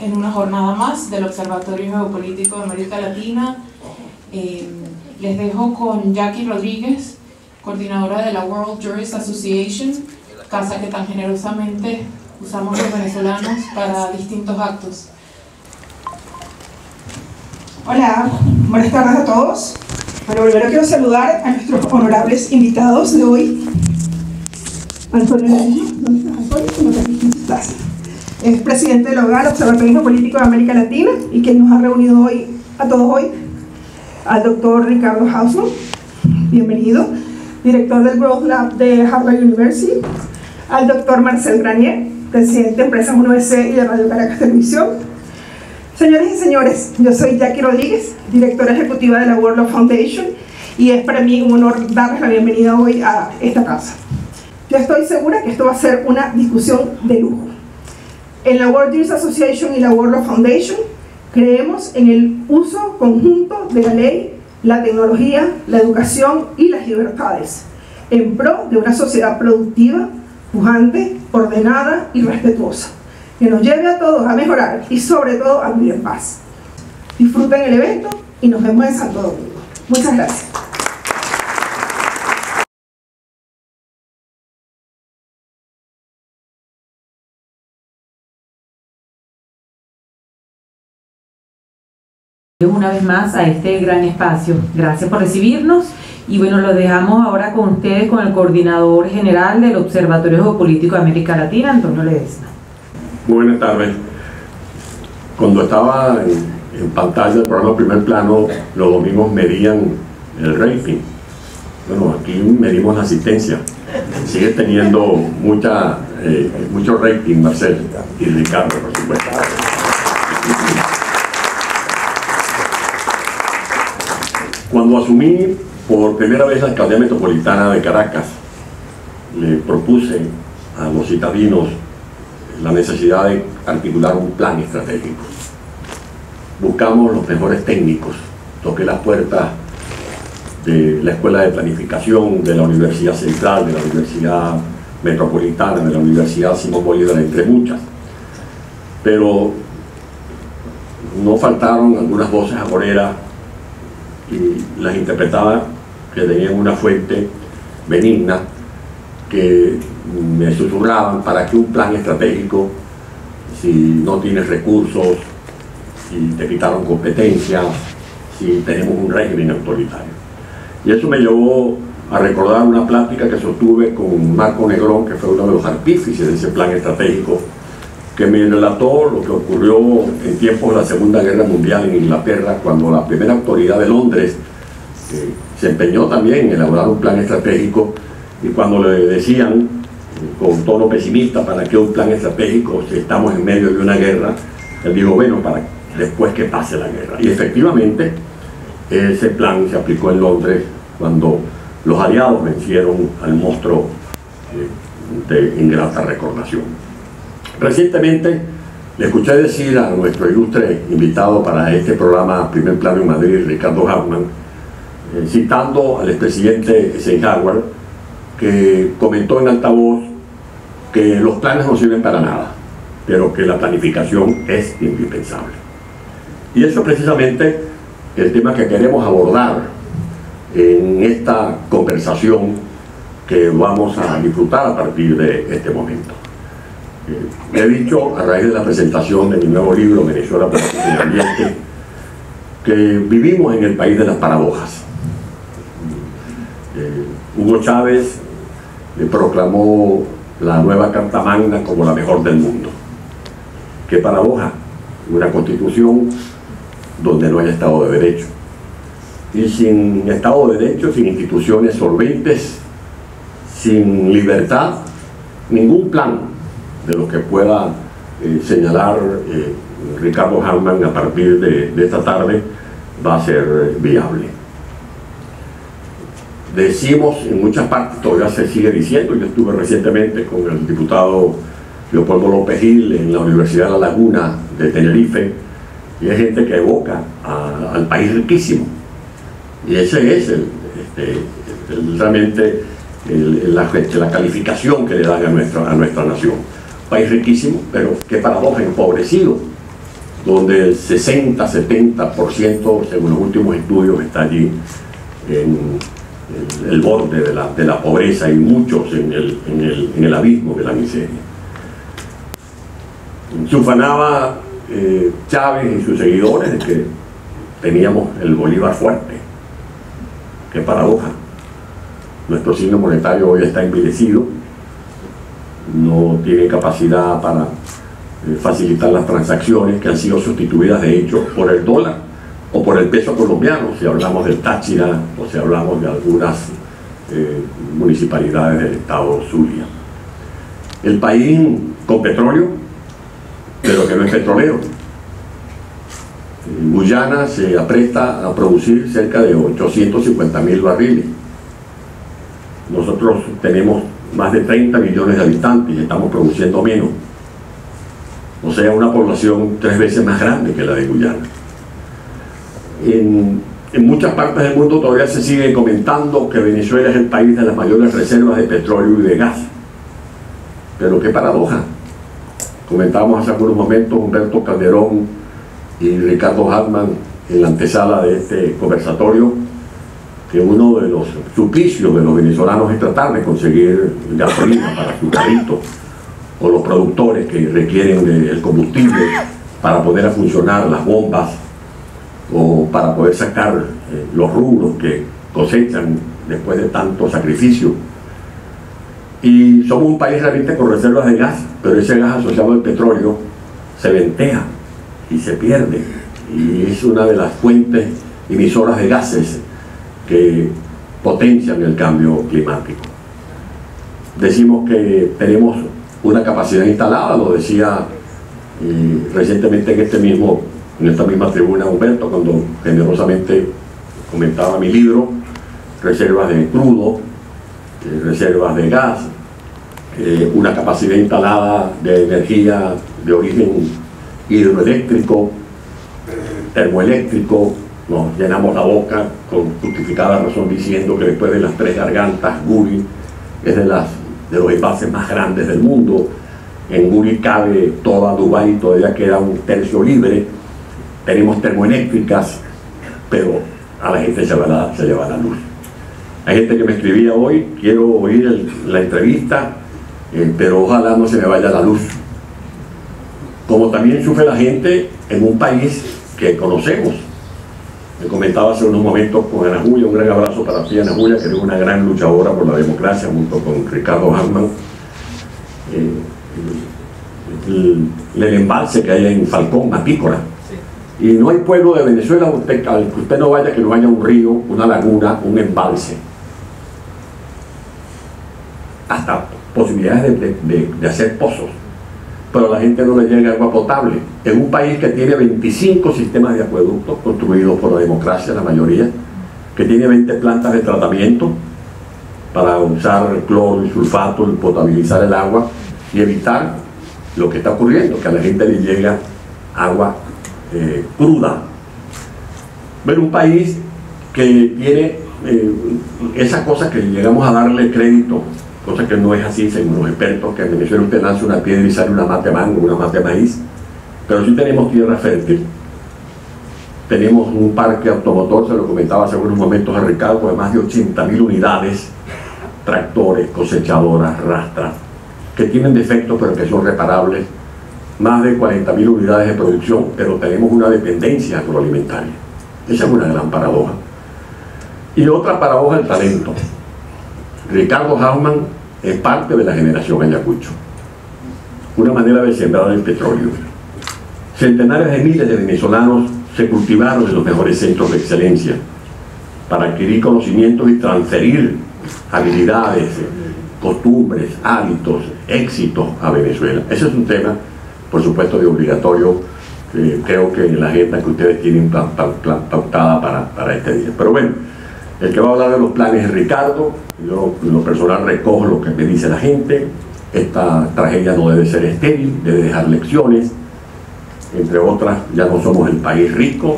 en una jornada más del Observatorio Geopolítico de América Latina. Les dejo con Jackie Rodríguez, coordinadora de la World Jurist Association, casa que tan generosamente usamos los venezolanos para distintos actos. Hola, buenas tardes a todos. Bueno, primero quiero saludar a nuestros honorables invitados de hoy. Antonio, ¿dónde estás, Antonio? ¿Dónde estás? Es presidente del Observatorio Geopolítico de América Latina y quien nos ha reunido hoy, a todos hoy, al doctor Ricardo Hausmann, bienvenido, director del Growth Lab de Harvard University, al doctor Marcel Granier, presidente de Empresas 1BC y de Radio Caracas Televisión. Señores y señores, yo soy Jackie Rodríguez, directora ejecutiva de la World Law Foundation, y es para mí un honor darles la bienvenida hoy a esta casa. Yo estoy segura que esto va a ser una discusión de lujo. En la World Jurist Association y la World Law Foundation creemos en el uso conjunto de la ley, la tecnología, la educación y las libertades, en pro de una sociedad productiva, pujante, ordenada y respetuosa, que nos lleve a todos a mejorar y sobre todo a vivir en paz. Disfruten el evento y nos vemos en Santo Domingo. Muchas gracias. Una vez más a este gran espacio. Gracias por recibirnos y bueno, lo dejamos ahora con ustedes, con el coordinador general del Observatorio Geopolítico de América Latina, Antonio Ledesma. Muy buenas tardes. Cuando estaba en pantalla el programa Primer Plano, los domingos medían el rating. Bueno, aquí medimos la asistencia. Sigue teniendo mucho rating, Marcel y Ricardo, por supuesto. Cuando asumí por primera vez la alcaldía metropolitana de Caracas, le propuse a los citadinos la necesidad de articular un plan estratégico. Buscamos los mejores técnicos, toqué las puertas de la Escuela de Planificación, de la Universidad Central, de la Universidad Metropolitana, de la Universidad Simón Bolívar, entre muchas. Pero no faltaron algunas voces agoreras y las interpretaba que tenían una fuente benigna que me susurraban: para que un plan estratégico, si no tienes recursos, si te quitaron competencias, si tenemos un régimen autoritario. Y eso me llevó a recordar una plática que sostuve con Marco Negrón, que fue uno de los artífices de ese plan estratégico, que me relató lo que ocurrió en tiempos de la Segunda Guerra Mundial en Inglaterra, cuando la primera autoridad de Londres se empeñó también en elaborar un plan estratégico, y cuando le decían con tono pesimista: ¿para qué un plan estratégico si estamos en medio de una guerra? Él dijo: bueno, para después que pase la guerra. Y efectivamente ese plan se aplicó en Londres cuando los aliados vencieron al monstruo de ingrata recordación. Recientemente le escuché decir a nuestro ilustre invitado para este programa Primer Plano en Madrid, Ricardo Hausmann, citando al expresidente Eisenhower, que comentó en altavoz que los planes no sirven para nada, pero que la planificación es indispensable. Y eso es precisamente el tema que queremos abordar en esta conversación que vamos a disfrutar a partir de este momento. He dicho, a raíz de la presentación de mi nuevo libro, Venezuela, Política y Ambiente, que vivimos en el país de las paradojas. Hugo Chávez proclamó la nueva Carta Magna como la mejor del mundo. ¿Qué paradoja? Una constitución donde no hay Estado de Derecho. Y sin Estado de Derecho, sin instituciones solventes, sin libertad, ningún plan de lo que pueda señalar Ricardo Hausmann a partir de esta tarde va a ser viable. Decimos en muchas partes, todavía se sigue diciendo. Yo estuve recientemente con el diputado Leopoldo López Gil en la Universidad de La Laguna de Tenerife, y hay gente que evoca al país riquísimo, y ese es realmente la calificación que le dan a nuestra nación. País riquísimo, pero qué paradoja, empobrecido, donde el 60-70%, según los últimos estudios, está allí en el borde de la pobreza y muchos en el abismo de la miseria. Se ufanaba Chávez y sus seguidores de que teníamos el Bolívar fuerte. Qué paradoja. Nuestro signo monetario hoy está envilecido, no tiene capacidad para facilitar las transacciones que han sido sustituidas de hecho por el dólar o por el peso colombiano, si hablamos del Táchira o si hablamos de algunas municipalidades del estado Zulia. El país con petróleo, pero que no es petrolero. Guyana se apresta a producir cerca de 850.000 barriles. Nosotros tenemos más de 30 millones de habitantes y estamos produciendo menos. O sea, una población 3 veces más grande que la de Guyana. En muchas partes del mundo todavía se sigue comentando que Venezuela es el país de las mayores reservas de petróleo y de gas. Pero qué paradoja. Comentábamos hace algunos momentos Humberto Calderón y Ricardo Hartmann en la antesala de este conversatorio, que uno de los suplicios de los venezolanos es tratar de conseguir gasolina para sus carritos, o los productores que requieren el combustible para poner a funcionar las bombas o para poder sacar los rubros que cosechan después de tanto sacrificio. Y somos un país realmente con reservas de gas, pero ese gas asociado al petróleo se ventea y se pierde, y es una de las fuentes emisoras de gases que potencian el cambio climático. Decimos que tenemos una capacidad instalada, lo decía recientemente en esta misma tribuna Humberto, cuando generosamente comentaba mi libro, reservas de crudo, reservas de gas, una capacidad instalada de energía de origen hidroeléctrico, termoeléctrico. Nos llenamos la boca con justificada razón diciendo que después de las 3 gargantas, Guri es de los envases más grandes del mundo. En Guri cabe toda Dubái, todavía queda un tercio libre. Tenemos termoeléctricas, pero a la gente se lleva la luz. Hay gente que me escribía hoy: quiero oír la entrevista, pero ojalá no se me vaya la luz. Como también sufre la gente en un país que conocemos. Me comentaba hace unos momentos con Ana Julia, un gran abrazo para ti, Ana Julia, que es una gran luchadora por la democracia, junto con Ricardo Hartmann. El embalse que hay en Falcón, Matícora. Y no hay pueblo de Venezuela al que usted no vaya, que no haya un río, una laguna, un embalse. Hasta posibilidades de hacer pozos. Pero a la gente no le llega agua potable. En un país que tiene 25 sistemas de acueductos construidos por la democracia, la mayoría, que tiene 20 plantas de tratamiento para usar cloro y sulfato y potabilizar el agua y evitar lo que está ocurriendo, que a la gente le llega agua cruda. Ver un país que tiene esa cosa que llegamos a darle crédito, cosa que no es así según los expertos, que en Venezuela usted lanza una piedra y sale una mata de mango, una mata de maíz, pero sí tenemos tierra fértil, tenemos un parque automotor, se lo comentaba hace unos momentos a Ricardo, de más de 80.000 unidades, tractores, cosechadoras, rastras, que tienen defectos pero que son reparables, más de 40.000 unidades de producción, pero tenemos una dependencia agroalimentaria. Esa es una gran paradoja. Y otra paradoja, el talento. Ricardo Hartmann es parte de la generación Ayacucho, una manera de sembrar el petróleo. Centenares de miles de venezolanos se cultivaron en los mejores centros de excelencia para adquirir conocimientos y transferir habilidades, costumbres, hábitos, éxitos a Venezuela. Ese es un tema, por supuesto, de obligatorio, creo que en la agenda que ustedes tienen pautada para este día. Pero bueno, el que va a hablar de los planes es Ricardo. Yo en lo personal recojo lo que me dice la gente. Esta tragedia no debe ser estéril, debe dejar lecciones. Entre otras, ya no somos el país rico,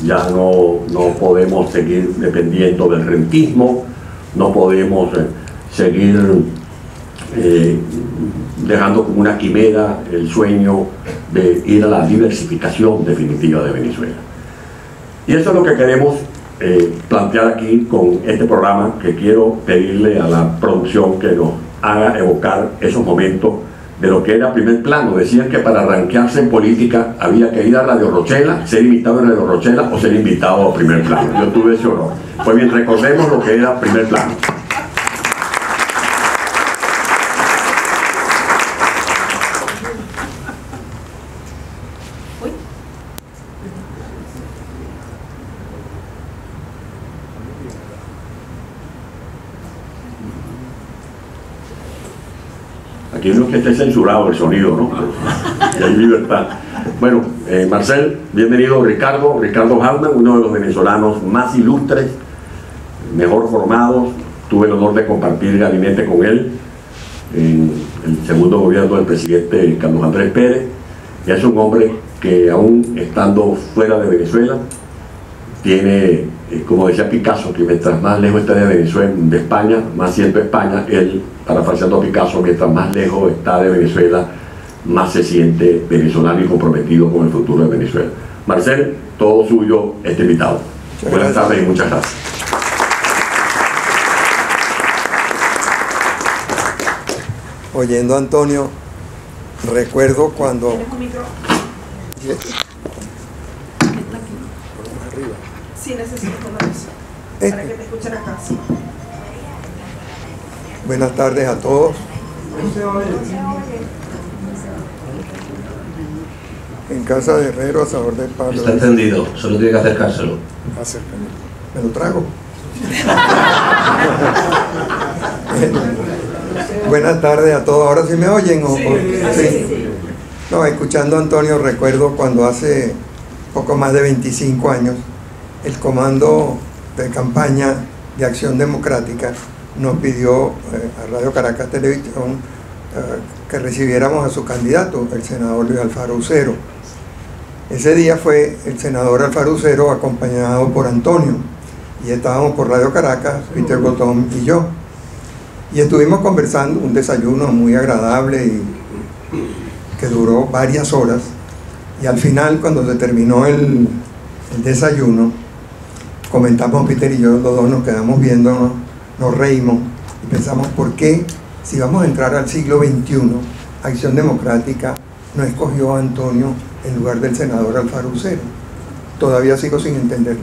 ya no podemos seguir dependiendo del rentismo, no podemos seguir dejando como una quimera el sueño de ir a la diversificación definitiva de Venezuela. Y eso es lo que queremos plantear aquí con este programa, que quiero pedirle a la producción que nos haga evocar esos momentos de lo que era primer plano. Decían que para arranquearse en política había que ir a Radio Rochela, ser invitado en Radio Rochela o ser invitado a primer plano. Yo tuve ese honor. Pues bien, recordemos lo que era primer plano. Aquí no es que esté censurado el sonido, ¿no? Y hay libertad. Bueno, Marcel, bienvenido. Ricardo Hallman, uno de los venezolanos más ilustres, mejor formados. Tuve el honor de compartir gabinete con él en el segundo gobierno del presidente Carlos Andrés Pérez. Y es un hombre que, aún estando fuera de Venezuela, tiene, como decía Picasso, que mientras más lejos está de Venezuela, de España, más siempre España. Él, parafraseando a Picasso, mientras más lejos está de Venezuela, más se siente venezolano y comprometido con el futuro de Venezuela. Marcel, todo suyo, este invitado. Buenas tardes y muchas gracias. Oyendo a Antonio, recuerdo cuando... Sí, necesito eso, para que te escuchen acá. Sí. Buenas tardes a todos. En casa de Herrero, asador de Pablo. Está entendido, solo tiene que acercárselo. Acércame. ¿Me lo trago? Buenas tardes a todos. ¿Ahora sí me oyen? Sí. No, escuchando a Antonio, recuerdo cuando hace poco más de 25 años el Comando de Campaña de Acción Democrática nos pidió a Radio Caracas Televisión que recibiéramos a su candidato, el senador Luis Alfaro Ucero. Ese día fue el senador Alfaro Ucero acompañado por Antonio, y estábamos por Radio Caracas, Peter Botón y yo, y estuvimos conversando, un desayuno muy agradable y que duró varias horas, y al final, cuando se terminó el desayuno, comentamos Peter y yo, los dos nos quedamos viendo, nos reímos y pensamos, ¿por qué, si vamos a entrar al siglo XXI, Acción Democrática no escogió a Antonio en lugar del senador Alfaro Ucero? Todavía sigo sin entenderlo,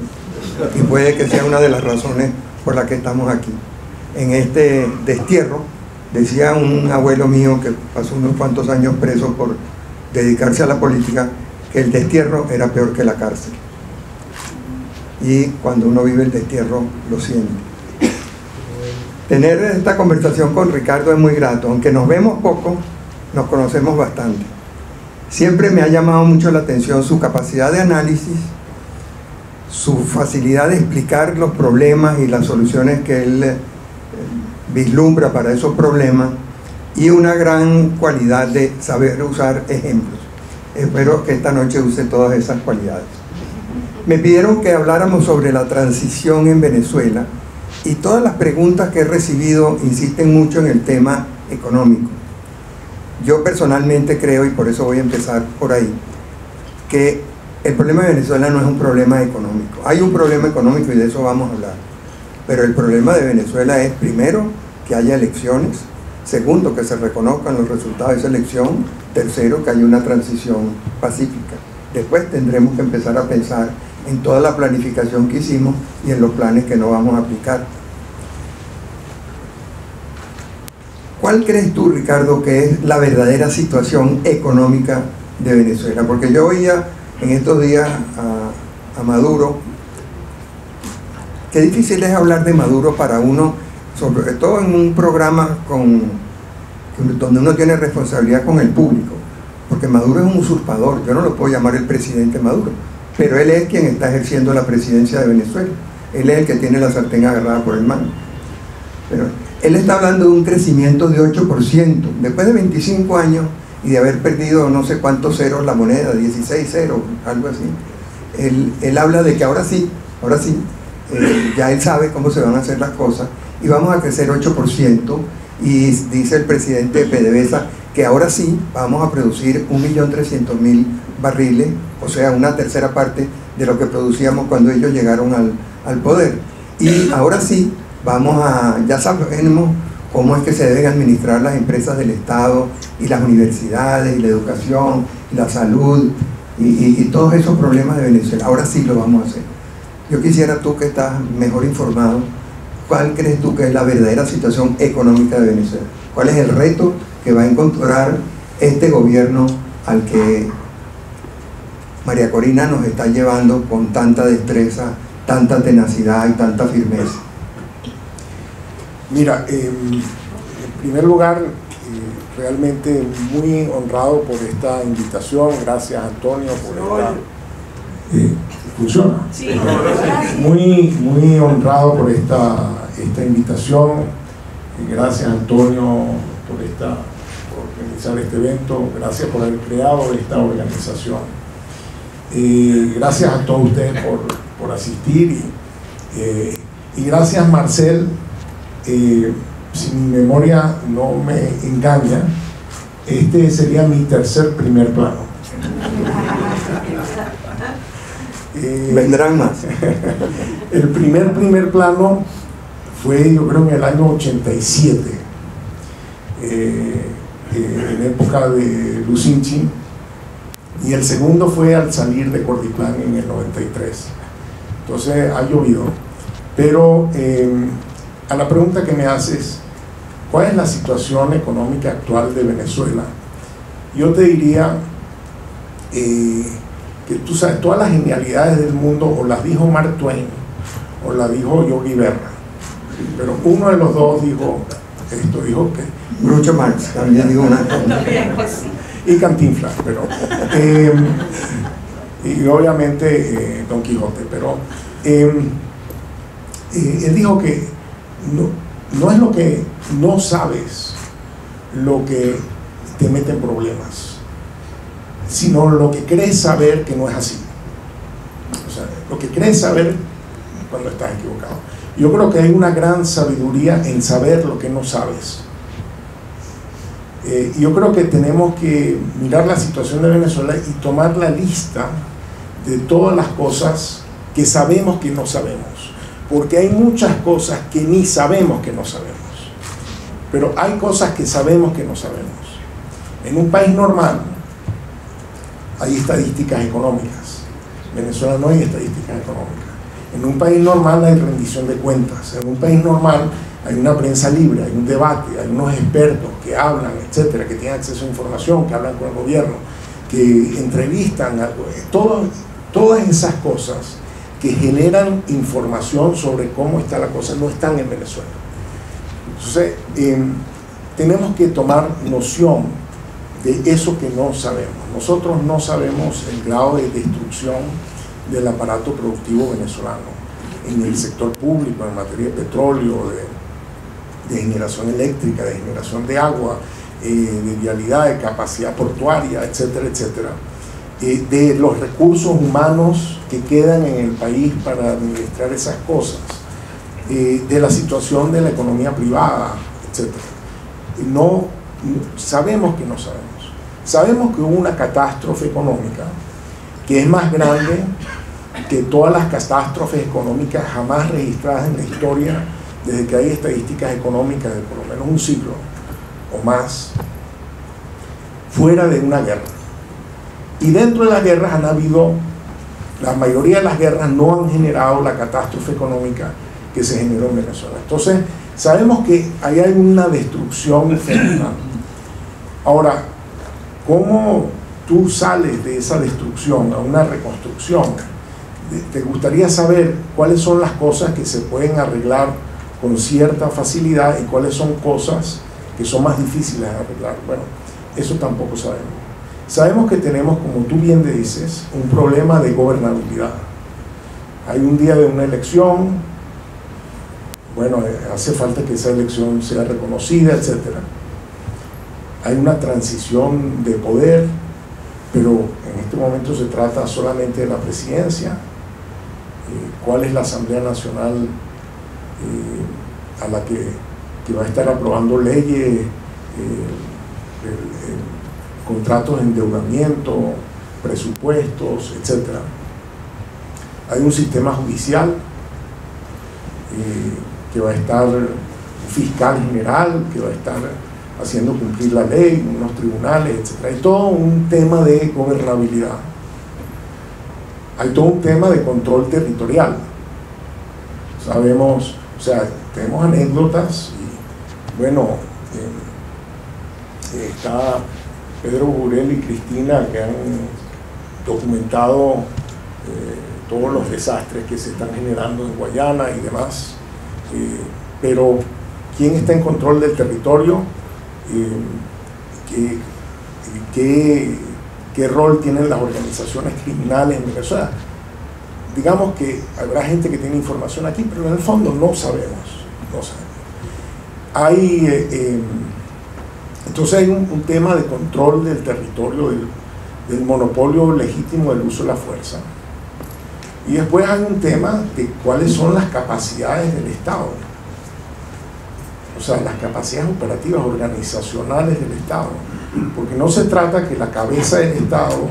y puede que sea una de las razones por las que estamos aquí. En este destierro, decía un abuelo mío que pasó unos cuantos años preso por dedicarse a la política, que el destierro era peor que la cárcel. Y cuando uno vive el destierro, lo siente. Tener esta conversación con Ricardo es muy grato. Aunque nos vemos poco, nos conocemos bastante. Siempre me ha llamado mucho la atención su capacidad de análisis, su facilidad de explicar los problemas y las soluciones que él vislumbra para esos problemas, y una gran cualidad de saber usar ejemplos. Espero que esta noche use todas esas cualidades. Me pidieron que habláramos sobre la transición en Venezuela, y todas las preguntas que he recibido insisten mucho en el tema económico. Yo personalmente creo, y por eso voy a empezar por ahí, que el problema de Venezuela no es un problema económico. Hay un problema económico y de eso vamos a hablar. Pero el problema de Venezuela es, primero, que haya elecciones; segundo, que se reconozcan los resultados de esa elección; tercero, que haya una transición pacífica. Después tendremos que empezar a pensar en toda la planificación que hicimos y en los planes que no vamos a aplicar. ¿Cuál crees tú, Ricardo, que es la verdadera situación económica de Venezuela? Porque yo oía en estos días a Maduro. Qué difícil es hablar de Maduro para uno, sobre todo en un programa donde uno tiene responsabilidad con el público, porque Maduro es un usurpador. Yo no lo puedo llamar el presidente Maduro, pero él es quien está ejerciendo la presidencia de Venezuela. Él es el que tiene la sartén agarrada por el mango. Pero él está hablando de un crecimiento de 8%, después de 25 años y de haber perdido no sé cuántos ceros la moneda, 16 ceros, algo así. Él habla de que ahora sí, ya él sabe cómo se van a hacer las cosas, y vamos a crecer 8%, y dice el presidente de PDVSA que ahora sí vamos a producir 1.300.000 barriles, o sea, una tercera parte de lo que producíamos cuando ellos llegaron al poder. Y ahora sí ya sabemos cómo es que se deben administrar las empresas del Estado y las universidades y la educación y la salud y todos esos problemas de Venezuela. Ahora sí lo vamos a hacer. Yo quisiera, tú que estás mejor informado, ¿cuál crees tú que es la verdadera situación económica de Venezuela? ¿Cuál es el reto que va a encontrar este gobierno al que María Corina nos está llevando con tanta destreza, tanta tenacidad y tanta firmeza? Mira, en primer lugar, realmente muy honrado por esta invitación. Gracias, Antonio, por esta... ¿Funciona? Sí. Muy honrado por esta invitación. Gracias, Antonio, por organizar este evento. Gracias por haber creado esta organización. Gracias a todos ustedes por asistir. Y gracias, Marcel. Si mi memoria no me engaña, este sería mi tercer primer plano. Vendrán más. El primer plano fue, yo creo, en el año 87, en época de Lucinchi, y el segundo fue al salir de Cordiplán en el 93. Entonces ha llovido. Pero a la pregunta que me haces, ¿cuál es la situación económica actual de Venezuela? Yo te diría que tú sabes, todas las genialidades del mundo o las dijo Mark Twain o las dijo Yogi Berra, pero uno de los dos dijo que Groucho Marx también dijo una y Cantinflas, pero y obviamente Don Quijote, pero él dijo que no es lo que no sabes lo que te mete en problemas, sino lo que crees saber que no es así. O sea, lo que crees saber cuando estás equivocado. Yo creo que hay una gran sabiduría en saber lo que no sabes. Yo creo que tenemos que mirar la situación de Venezuela y tomar la lista de todas las cosas que sabemos que no sabemos, porque hay muchas cosas que ni sabemos que no sabemos, pero hay cosas que sabemos que no sabemos. En un país normal hay estadísticas económicas. En Venezuela no hay estadísticas económicas. En un país normal hay rendición de cuentas. En un país normal hay una prensa libre, hay un debate, hay unos expertos que hablan, etcétera, que tienen acceso a información, que hablan con el gobierno, que entrevistan, todas esas cosas que generan información sobre cómo está la cosa no están en Venezuela. Entonces, tenemos que tomar noción de eso que no sabemos. Nosotros no sabemos el grado de destrucción del aparato productivo venezolano en el sector público, en materia de petróleo, de generación eléctrica, de generación de agua, de vialidad, de capacidad portuaria, etcétera, etcétera, de los recursos humanos que quedan en el país para administrar esas cosas, de la situación de la economía privada, etcétera. Sabemos que no sabemos. Sabemos que hubo una catástrofe económica que es más grande que todas las catástrofes económicas jamás registradas en la historia desde que hay estadísticas económicas de por lo menos un siglo o más, fuera de una guerra. Y dentro de las guerras han habido, la mayoría de las guerras no han generado la catástrofe económica que se generó en Venezuela. Entonces, sabemos que ahí hay una destrucción fenomenal. Ahora, ¿cómo tú sales de esa destrucción a una reconstrucción? Te gustaría saber cuáles son las cosas que se pueden arreglar con cierta facilidad y cuáles son cosas que son más difíciles de arreglar. Bueno, eso tampoco sabemos. Sabemos que tenemos, como tú bien dices, un problema de gobernabilidad. Hay un día de una elección, bueno, hace falta que esa elección sea reconocida, etc. Hay una transición de poder, pero en este momento se trata solamente de la presidencia. ¿Cuál es la Asamblea Nacional a la que que va a estar aprobando leyes, contratos de endeudamiento, presupuestos, etc. Hay un sistema judicial que va a estar, un fiscal general que va a estar haciendo cumplir la ley, unos tribunales, etc. Hay todo un tema de gobernabilidad. Hay todo un tema de control territorial. Sabemos, o sea, tenemos anécdotas y bueno, está Pedro Burel y Cristina que han documentado todos los desastres que se están generando en Guayana y demás, pero ¿quién está en control del territorio? ¿Qué rol tienen las organizaciones criminales en Venezuela? Digamos que habrá gente que tiene información aquí, pero en el fondo no sabemos. Entonces hay un tema de control del territorio, del monopolio legítimo del uso de la fuerza. Y después hay un tema de cuáles son las capacidades del Estado. O sea, las capacidades operativas, organizacionales del Estado. Porque no se trata que la cabeza del Estado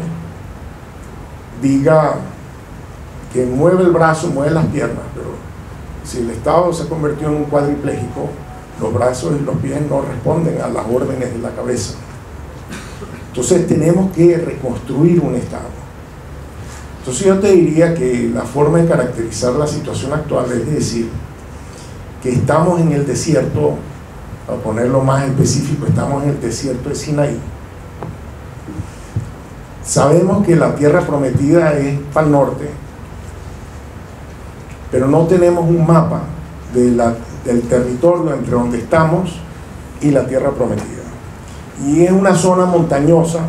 diga que mueve el brazo, mueve las piernas, pero si el Estado se convirtió en un cuadripléjico, los brazos y los pies no responden a las órdenes de la cabeza. Entonces tenemos que reconstruir un Estado. Entonces yo te diría que la forma de caracterizar la situación actual es decir que estamos en el desierto, para ponerlo más específico, estamos en el desierto de Sinaí. Sabemos que la tierra prometida es para el norte, pero no tenemos un mapa del territorio entre donde estamos y la tierra prometida. Y es una zona montañosa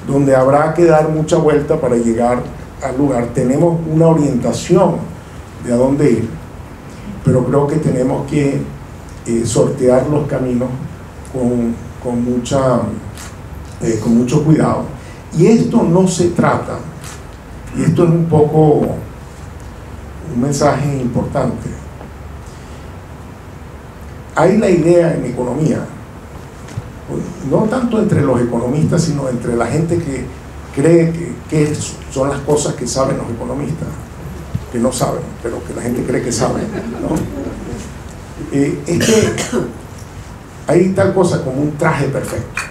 donde habrá que dar mucha vuelta para llegar al lugar. Tenemos una orientación de a dónde ir, pero creo que tenemos que sortear los caminos con mucho cuidado. Y esto no se trata, y esto es un poco un mensaje importante. Hay la idea en economía, no tanto entre los economistas, sino entre la gente que cree que son las cosas que saben los economistas, que no saben, pero que la gente cree que saben, ¿no? Es que hay tal cosa como un traje perfecto.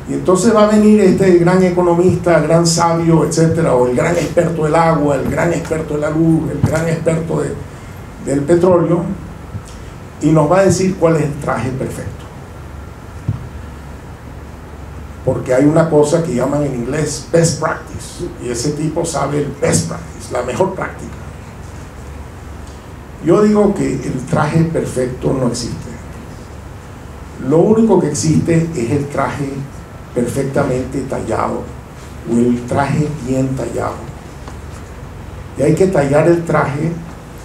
Y entonces va a venir este gran economista, gran sabio, etcétera, o el gran experto del agua, el gran experto de la luz, el gran experto del petróleo, y nos va a decir cuál es el traje perfecto. Porque hay una cosa que llaman en inglés best practice, y ese tipo sabe el best practice, la mejor práctica. Yo digo que el traje perfecto no existe. Lo único que existe es el traje perfectamente tallado, o el traje bien tallado. Y hay que tallar el traje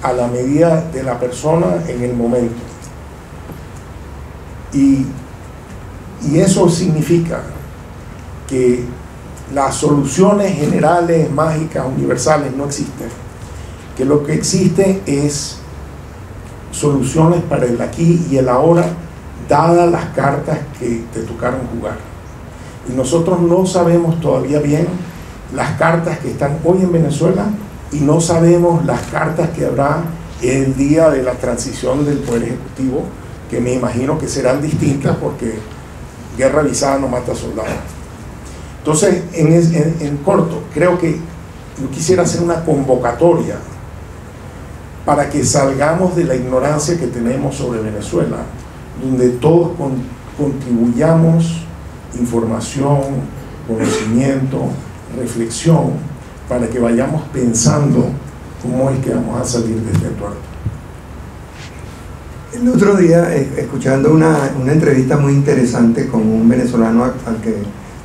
a la medida de la persona en el momento. Y eso significa que las soluciones generales, mágicas, universales no existen. Que lo que existe es soluciones para el aquí y el ahora, dadas las cartas que te tocaron jugar. Y nosotros no sabemos todavía bien las cartas que están hoy en Venezuela, y no sabemos las cartas que habrá el día de la transición del Poder Ejecutivo, que me imagino que serán distintas, porque guerra avisada no mata soldados. Entonces, en corto, creo que yo quisiera hacer una convocatoria para que salgamos de la ignorancia que tenemos sobre Venezuela, donde todos contribuyamos información, conocimiento, reflexión, para que vayamos pensando cómo es que vamos a salir de este entorno. El otro día, escuchando una entrevista muy interesante con un venezolano al que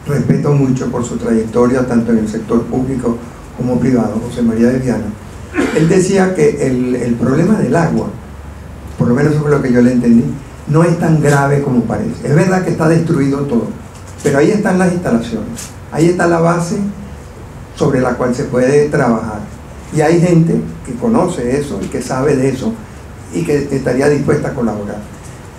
respeto mucho por su trayectoria, tanto en el sector público como privado, José María de Viana, él decía que el problema del agua, por lo menos eso fue lo que yo le entendí, no es tan grave como parece. Es verdad que está destruido todo, pero ahí están las instalaciones, ahí está la base sobre la cual se puede trabajar, y hay gente que conoce eso y que sabe de eso, y que estaría dispuesta a colaborar.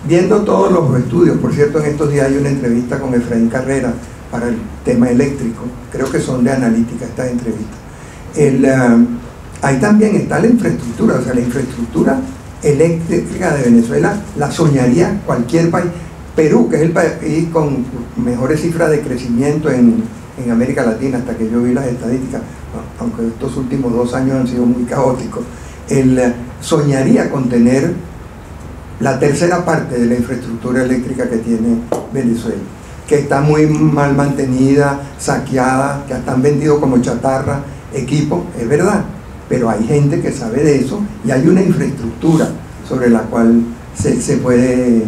Viendo todos los estudios, por cierto, en estos días hay una entrevista con Efraín Carrera para el tema eléctrico, creo que son de analítica estas entrevistas. Ahí también está la infraestructura, o sea, la infraestructura eléctrica de Venezuela la soñaría cualquier país. Perú, que es el país con mejores cifras de crecimiento en América Latina, hasta que yo vi las estadísticas, aunque estos últimos 2 años han sido muy caóticos, soñaría con tener la tercera parte de la infraestructura eléctrica que tiene Venezuela, que está muy mal mantenida, saqueada, que hasta han vendido como chatarra equipo, es verdad, pero hay gente que sabe de eso y hay una infraestructura sobre la cual se puede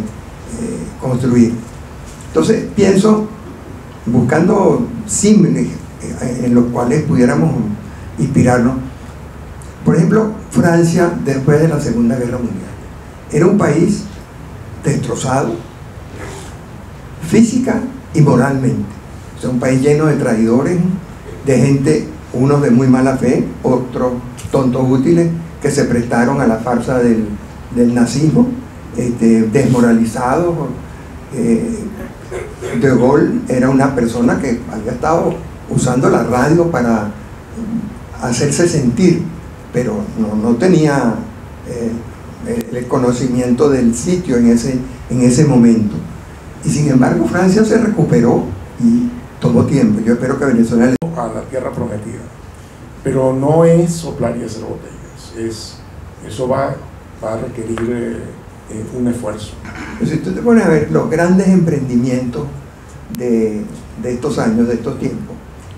construir. Entonces pienso, buscando símiles en los cuales pudiéramos inspirarnos. Por ejemplo, Francia después de la Segunda Guerra Mundial era un país destrozado física y moralmente, o sea, un país lleno de traidores, de gente, unos de muy mala fe, otros tontos útiles que se prestaron a la farsa del nazismo, desmoralizados. De Gaulle era una persona que había estado usando la radio para hacerse sentir, pero no tenía el conocimiento del sitio en ese momento. Y sin embargo Francia se recuperó y tomó tiempo. Yo espero que Venezuela a la tierra prometida, pero no es soplar y hacer botellas, eso va a requerir un esfuerzo. Pues si tú te pones a ver los grandes emprendimientos de estos años, de estos tiempos,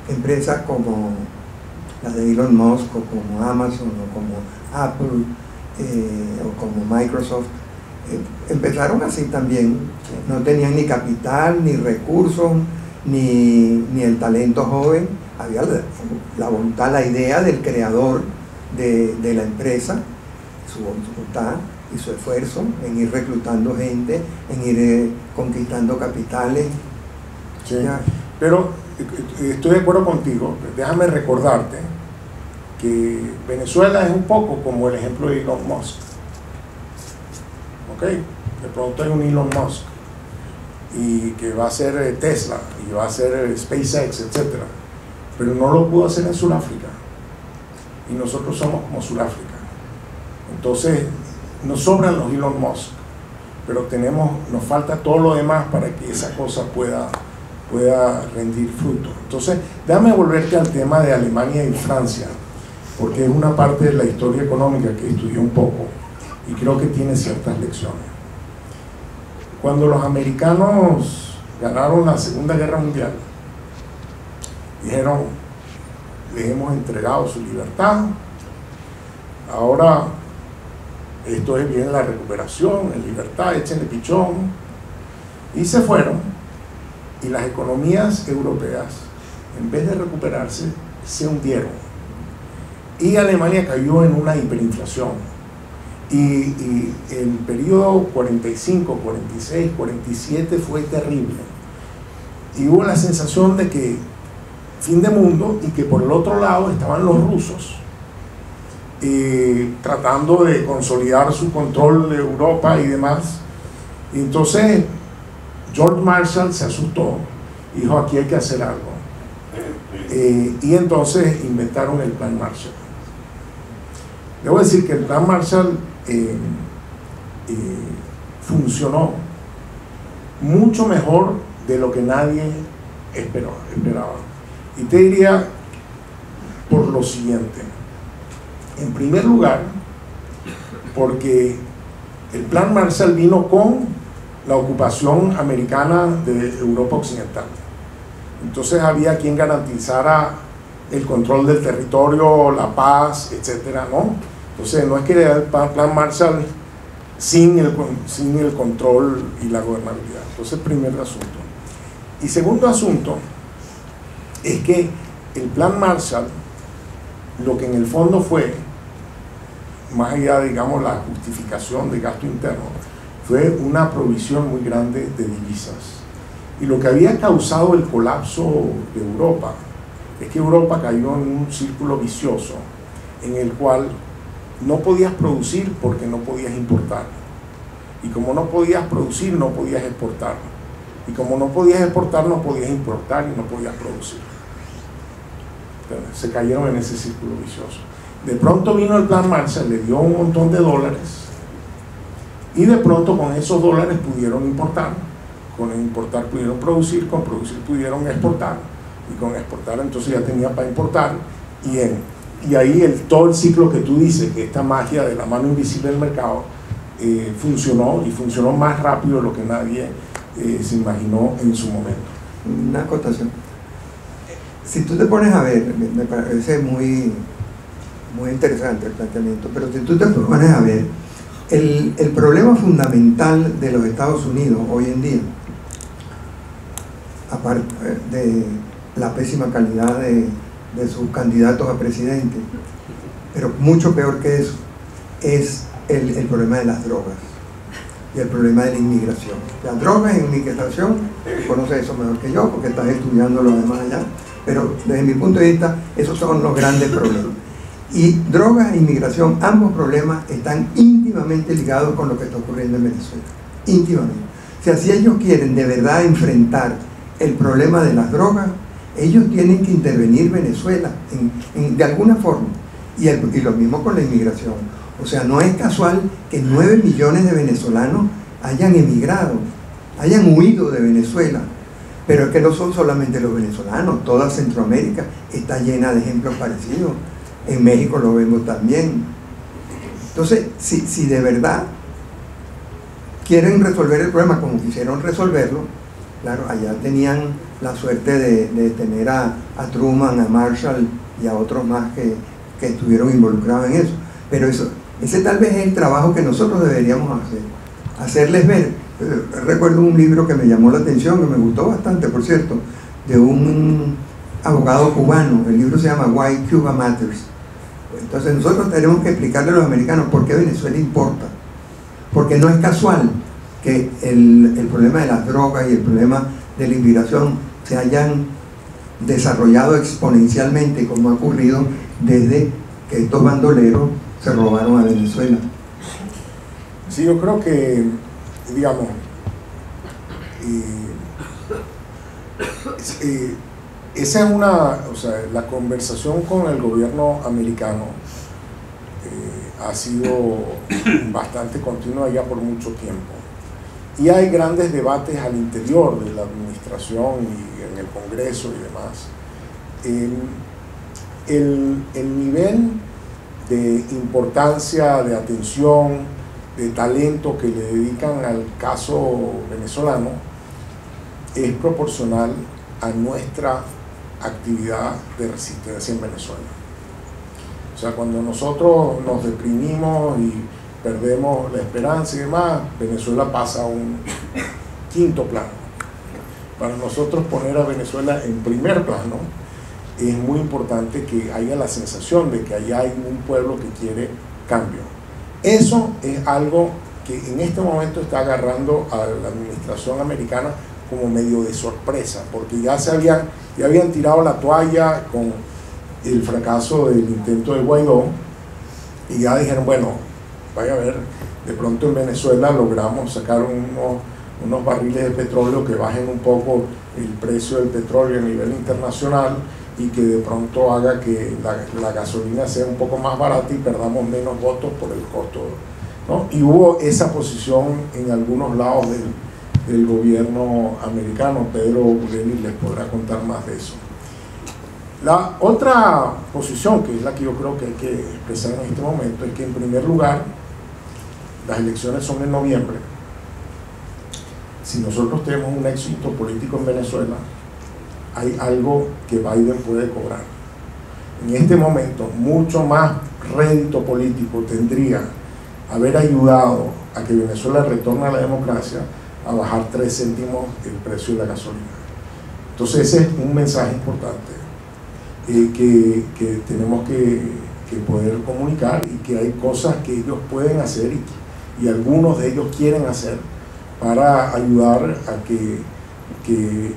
empresas como las de Elon Musk, o como Amazon, o como Apple, o como Microsoft, empezaron así también. No tenían ni capital, ni recursos, ni el talento joven. Había la voluntad, la idea del creador de la empresa, su voluntad y su esfuerzo en ir reclutando gente, en ir conquistando capitales. Sí, pero estoy de acuerdo contigo. Déjame recordarte que Venezuela es un poco como el ejemplo de Elon Musk. ¿Ok? De pronto hay un Elon Musk y que va a hacer Tesla y va a hacer SpaceX, etc. Pero no lo pudo hacer en Sudáfrica y nosotros somos como Sudáfrica. Entonces nos sobran los Elon Musk, pero nos falta todo lo demás para que esa cosa pueda rendir fruto. Entonces déjame volverte al tema de Alemania y Francia, porque es una parte de la historia económica que estudié un poco y creo que tiene ciertas lecciones. Cuando los americanos ganaron la Segunda Guerra Mundial, dijeron: les hemos entregado su libertad, ahora esto es bien la recuperación, en libertad, échenle pichón, y se fueron, y las economías europeas, en vez de recuperarse, se hundieron, y Alemania cayó en una hiperinflación. Y el periodo 45, 46, 47 fue terrible, y hubo la sensación de que fin de mundo, y que por el otro lado estaban los rusos tratando de consolidar su control de Europa y demás. Y entonces George Marshall se asustó y dijo: aquí hay que hacer algo, y entonces inventaron el Plan Marshall. Debo decir que el Plan Marshall funcionó mucho mejor de lo que nadie esperaba. Y te diría por lo siguiente: en primer lugar, porque el Plan Marshall vino con la ocupación americana de Europa Occidental. Entonces había quien garantizara el control del territorio, la paz, etcétera, ¿no? Entonces no es que era el Plan Marshall sin el control y la gobernabilidad. Entonces, primer asunto. Y segundo asunto es que el Plan Marshall, lo que en el fondo fue, más allá, digamos, la justificación de gasto interno, fue una provisión muy grande de divisas. Y lo que había causado el colapso de Europa es que Europa cayó en un círculo vicioso en el cual no podías producir porque no podías importar. Y como no podías producir, no podías exportar. Y como no podías exportar, no podías importar y no podías producir. Entonces, se cayeron en ese círculo vicioso. De pronto vino el plan Marshall, le dio un montón de dólares y de pronto con esos dólares pudieron importar, con importar pudieron producir, con producir pudieron exportar y con exportar entonces ya tenía para importar y ahí todo el ciclo que tú dices, que esta magia de la mano invisible del mercado funcionó y funcionó más rápido de lo que nadie se imaginó en su momento. Una acotación. Si tú te pones a ver, me parece muy interesante el planteamiento, pero si tú te pones a ver, el problema fundamental de los Estados Unidos hoy en día, aparte de la pésima calidad de sus candidatos a presidente, pero mucho peor que eso, es el problema de las drogas y el problema de la inmigración. Las drogas y la inmigración, tú conoces eso mejor que yo porque estás estudiando lo demás allá, pero desde mi punto de vista esos son los grandes problemas. Y drogas e inmigración, ambos problemas están íntimamente ligados con lo que está ocurriendo en Venezuela, íntimamente. O sea, si ellos quieren de verdad enfrentar el problema de las drogas, ellos tienen que intervenir Venezuela de alguna forma, y lo mismo con la inmigración. O sea, no es casual que 9 millones de venezolanos hayan emigrado, hayan huido de Venezuela, pero es que no son solamente los venezolanos, toda Centroamérica está llena de ejemplos parecidos. En México lo vemos también. Entonces, si de verdad quieren resolver el problema como quisieron resolverlo, claro, allá tenían la suerte de tener a Truman, a Marshall y a otros más que estuvieron involucrados en eso. Pero ese tal vez es el trabajo que nosotros deberíamos hacer, hacerles ver. Recuerdo un libro que me llamó la atención, que me gustó bastante, por cierto, de un abogado cubano. El libro se llama Why Cuba Matters. Entonces nosotros tenemos que explicarle a los americanos por qué Venezuela importa, porque no es casual que el problema de las drogas y el problema de la inmigración se hayan desarrollado exponencialmente, como ha ocurrido desde que estos bandoleros se robaron a Venezuela. Sí, yo creo que, digamos, esa es o sea, la conversación con el gobierno americano ha sido bastante continua ya por mucho tiempo. Y hay grandes debates al interior de la administración y en el Congreso y demás. El nivel de importancia, de atención, de talento que le dedican al caso venezolano es proporcional a nuestra actividad de resistencia en Venezuela. O sea, cuando nosotros nos deprimimos y perdemos la esperanza y demás, Venezuela pasa a un quinto plano. Para nosotros poner a Venezuela en primer plano, es muy importante que haya la sensación de que allá hay un pueblo que quiere cambio. Eso es algo que en este momento está agarrando a la administración americana como medio de sorpresa, porque ya habían tirado la toalla con el fracaso del intento de Guaidó y ya dijeron, bueno, vaya a ver, de pronto en Venezuela logramos sacar unos barriles de petróleo que bajen un poco el precio del petróleo a nivel internacional y que de pronto haga que la gasolina sea un poco más barata y perdamos menos votos por el costo, ¿no? Y hubo esa posición en algunos lados del gobierno americano. Pedro Burelli les podrá contar más de eso. La otra posición, que es la que yo creo que hay que expresar en este momento, es que en primer lugar las elecciones son en noviembre. Si nosotros tenemos un éxito político en Venezuela, hay algo que Biden puede cobrar. En este momento, mucho más rédito político tendría haber ayudado a que Venezuela retorne a la democracia, a bajar 3 céntimos el precio de la gasolina. Entonces ese es un mensaje importante que tenemos que poder comunicar, y que hay cosas que ellos pueden hacer y algunos de ellos quieren hacer para ayudar a que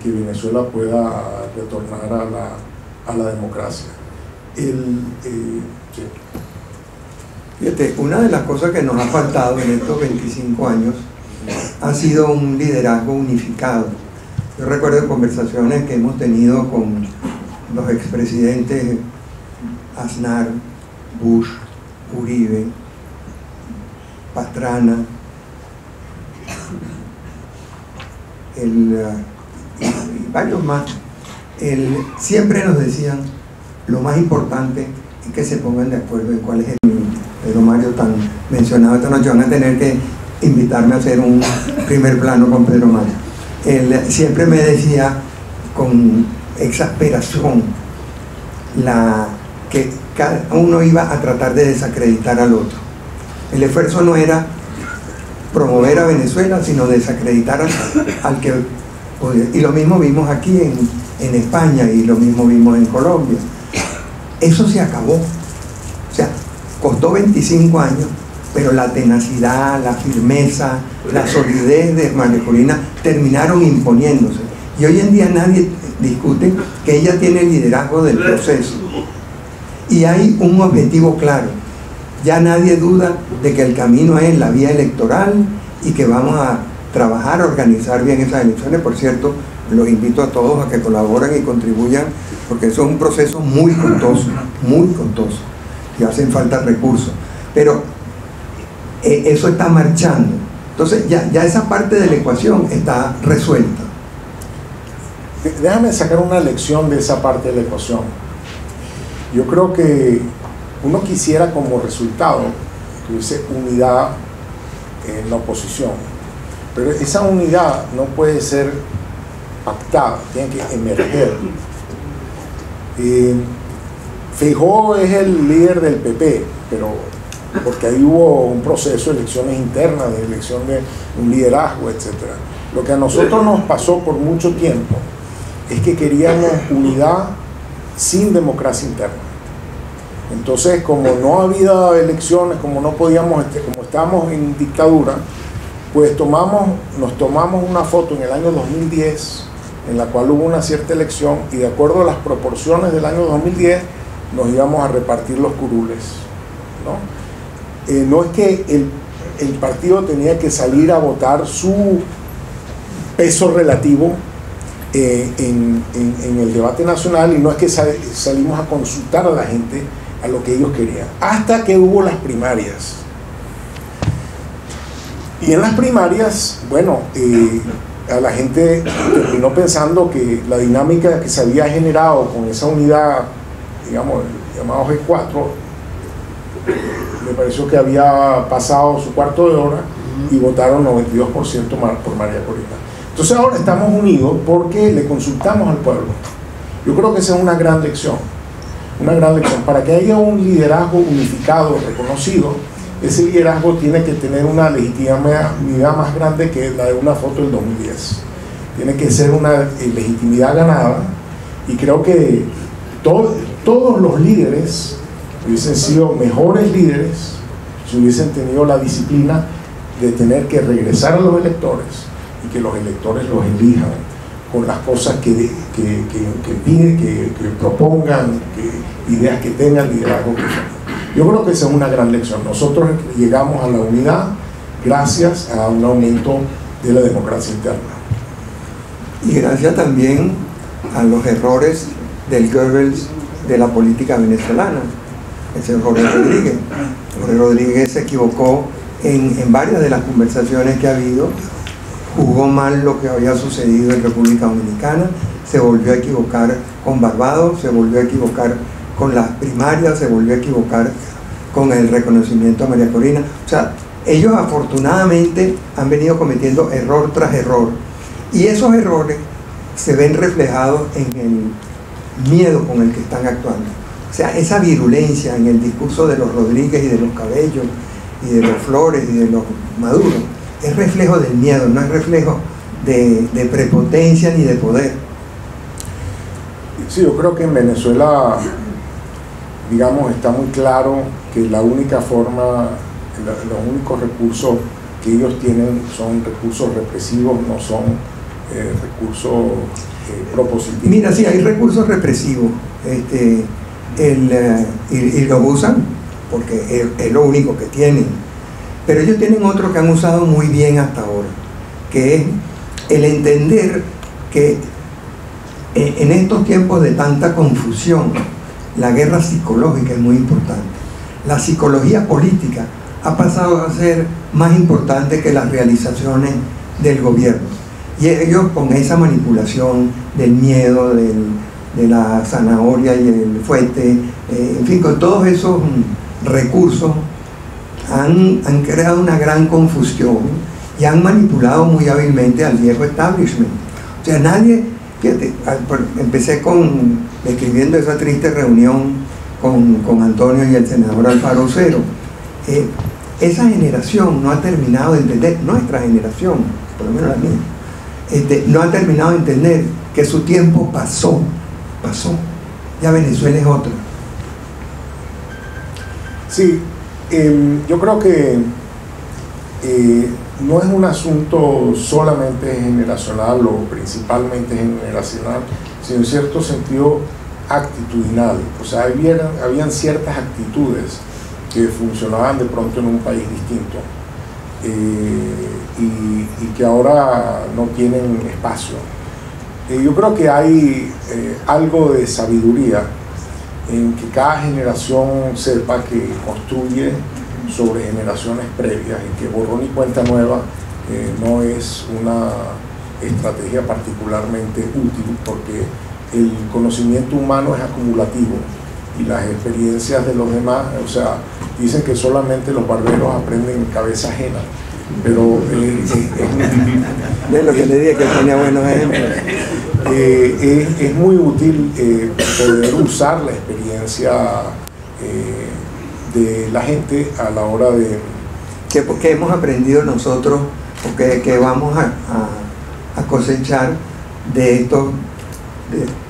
Venezuela pueda retornar a la democracia. Sí. Fíjate, una de las cosas que nos ha faltado en estos 25 años ha sido un liderazgo unificado. Yo recuerdo conversaciones que hemos tenido con los expresidentes Aznar, Bush, Uribe, Pastrana, y varios más. Siempre nos decían, lo más importante es que se pongan de acuerdo en cuál es el Pedro Mario tan mencionado. Esta noche van a tener que invitarme a hacer un primer plano con Pedro Mario. Él siempre me decía con exasperación que cada uno iba a tratar de desacreditar al otro. El esfuerzo no era promover a Venezuela, sino desacreditar al que podía. Y lo mismo vimos aquí en España, y lo mismo vimos en Colombia. Eso se acabó. O sea, costó 25 años, pero la tenacidad, la firmeza, la solidez de María Corina terminaron imponiéndose. Y hoy en día nadie discute que ella tiene el liderazgo del proceso. Y hay un objetivo claro. Ya nadie duda de que el camino es la vía electoral y que vamos a trabajar, a organizar bien esas elecciones. Por cierto, los invito a todos a que colaboren y contribuyan, porque eso es un proceso muy costoso, y hacen falta recursos. Pero eso está marchando. Entonces ya esa parte de la ecuación está resuelta. Déjame sacar una lección de esa parte de la ecuación. Yo creo que uno quisiera como resultado que hubiese unidad en la oposición, pero esa unidad no puede ser pactada, tiene que emerger. Feijóo es el líder del PP, pero porque ahí hubo un proceso de elecciones internas, de elección de un liderazgo, etc. Lo que a nosotros nos pasó por mucho tiempo es que queríamos unidad sin democracia interna. Entonces, como no había elecciones, como no podíamos, como estábamos en dictadura, pues nos tomamos una foto en el año 2010, en la cual hubo una cierta elección, y de acuerdo a las proporciones del año 2010, nos íbamos a repartir los curules, ¿no? No es que el partido tenía que salir a votar su peso relativo en el debate nacional, y no es que salimos a consultar a la gente a lo que ellos querían, hasta que hubo las primarias. Y en las primarias, bueno, a la gente terminó pensando que la dinámica que se había generado con esa unidad, digamos, llamado G4, me pareció que había pasado su cuarto de hora, y votaron 92% por María Corina. Entonces ahora estamos unidos porque le consultamos al pueblo. Yo creo que esa es una gran lección. Una gran lección. Para que haya un liderazgo unificado, reconocido, ese liderazgo tiene que tener una legitimidad más grande que la de una foto del 2010. Tiene que ser una legitimidad ganada, y creo que todos los líderes hubiesen sido mejores líderes si hubiesen tenido la disciplina de tener que regresar a los electores y que los electores los elijan con las cosas que piden, que propongan, ideas que tengan, liderazgo que tengan. Yo creo que esa es una gran lección. Nosotros llegamos a la unidad gracias a un aumento de la democracia interna. Y gracias también a los errores del Goebbels de la política venezolana, el señor Jorge Rodríguez. Jorge Rodríguez se equivocó en varias de las conversaciones que ha habido, jugó mal lo que había sucedido en República Dominicana, se volvió a equivocar con Barbados, se volvió a equivocar con las primarias, se volvió a equivocar con el reconocimiento a María Corina. O sea, ellos afortunadamente han venido cometiendo error tras error, y esos errores se ven reflejados en el miedo con el que están actuando. O sea, esa virulencia en el discurso de los Rodríguez y de los Cabello y de los Flores y de los Maduro es reflejo del miedo, no es reflejo de prepotencia ni de poder. Sí, yo creo que en Venezuela, digamos, está muy claro que la única forma, los únicos recursos que ellos tienen son recursos represivos, no son recursos propositivos. Mira, sí, hay recursos represivos, y los usan porque es lo único que tienen. Pero ellos tienen otro que han usado muy bien hasta ahora, que es el entender que en estos tiempos de tanta confusión, la guerra psicológica es muy importante. La psicología política ha pasado a ser más importante que las realizaciones del gobierno. Y ellos, con esa manipulación del miedo, de la zanahoria y el fuete, en fin, con todos esos recursos, han creado una gran confusión y han manipulado muy hábilmente al viejo establishment. O sea, nadie, fíjate, empecé describiendo esa triste reunión con Antonio y el senador Alfaro Cero. Esa generación no ha terminado de entender, nuestra generación, por lo menos la mía, no ha terminado de entender que su tiempo pasó. Ya Venezuela es otra. Sí, yo creo que no es un asunto solamente generacional o principalmente generacional, sino en cierto sentido actitudinal. O sea, habían ciertas actitudes que funcionaban de pronto en un país distinto y que ahora no tienen espacio. Yo creo que hay algo de sabiduría en que cada generación sepa que construye sobre generaciones previas y que borrón y cuenta nueva no es una estrategia particularmente útil, porque el conocimiento humano es acumulativo y las experiencias de los demás, o sea, dicen que solamente los barberos aprenden en cabeza ajena, pero de lo que le dije que tenía buenos ejemplos. Es muy útil poder usar la experiencia de la gente a la hora de... ¿Qué hemos aprendido nosotros o que vamos a cosechar de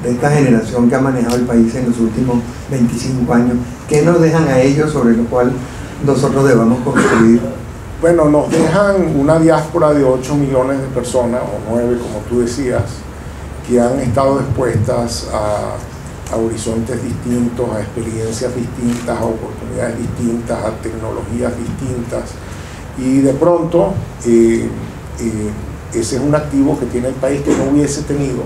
esta generación que ha manejado el país en los últimos 25 años? ¿Qué nos dejan a ellos sobre lo cual nosotros debamos construir? Bueno, nos dejan una diáspora de 8 millones de personas, o 9 como tú decías, que han estado expuestas a horizontes distintos, a experiencias distintas, a oportunidades distintas, a tecnologías distintas, y de pronto ese es un activo que tiene el país que no hubiese tenido,